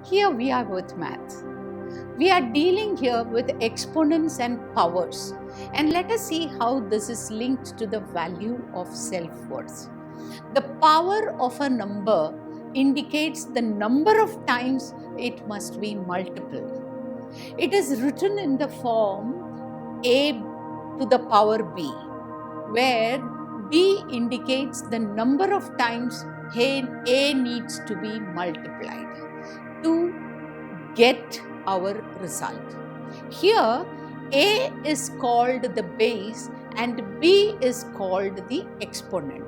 Here we are with math. We are dealing here with exponents and powers. And let us see how this is linked to the value of self-worth. The power of a number indicates the number of times it must be multiplied. It is written in the form a to the power b, where b indicates the number of times a needs to be multiplied to get our result. Here, a is called the base and b is called the exponent.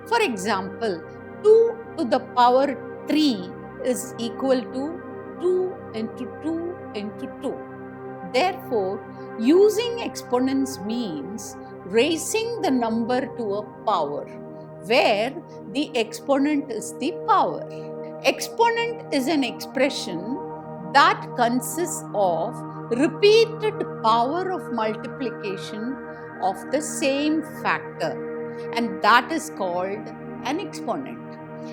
For example, 2 to the power 3 is equal to 2 into 2 into 2. Therefore, using exponents means raising the number to a power, where the exponent is the power. Exponent is an expression that consists of repeated power of multiplication of the same factor, and that is called an exponent.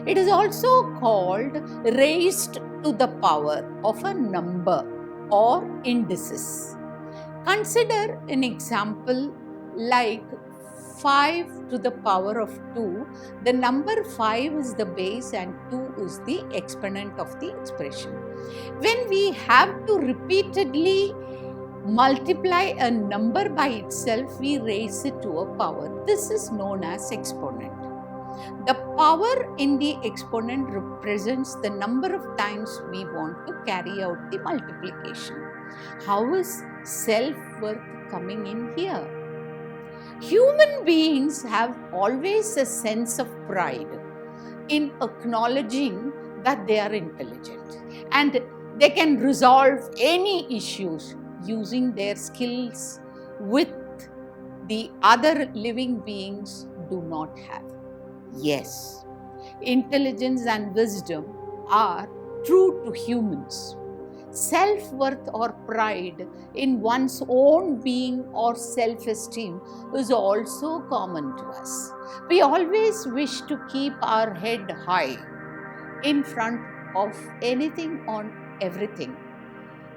It is also called raised to the power of a number or indices. Consider an example like 5 to the power of 2. The number 5 is the base and 2 is the exponent of the expression. When we have to repeatedly multiply a number by itself, we raise it to a power. This is known as exponent. The power in the exponent represents the number of times we want to carry out the multiplication. How is self-worth coming in here? Human beings have always a sense of pride in acknowledging that they are intelligent and they can resolve any issues using their skills with the other living beings do not have. Yes, intelligence and wisdom are true to humans. Self-worth or pride in one's own being or self-esteem is also common to us. We always wish to keep our head high in front of anything on everything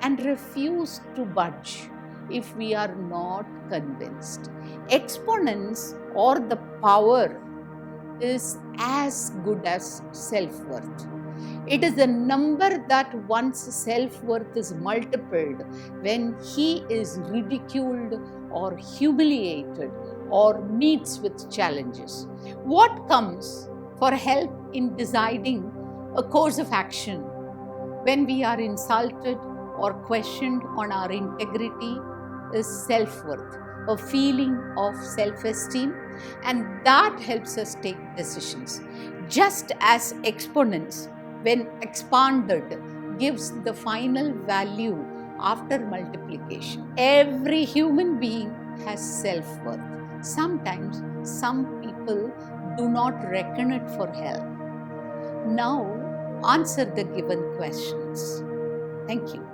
and refuse to budge if we are not convinced. Exponents or the power is as good as self-worth. It is the number that one's self-worth is multiplied when he is ridiculed or humiliated or meets with challenges. What comes for help in deciding a course of action when we are insulted or questioned on our integrity is self-worth, a feeling of self-esteem, and that helps us take decisions. Just as exponents, when expanded, gives the final value after multiplication. Every human being has self-worth. Sometimes some people do not reckon it for help. Now, answer the given questions. Thank you.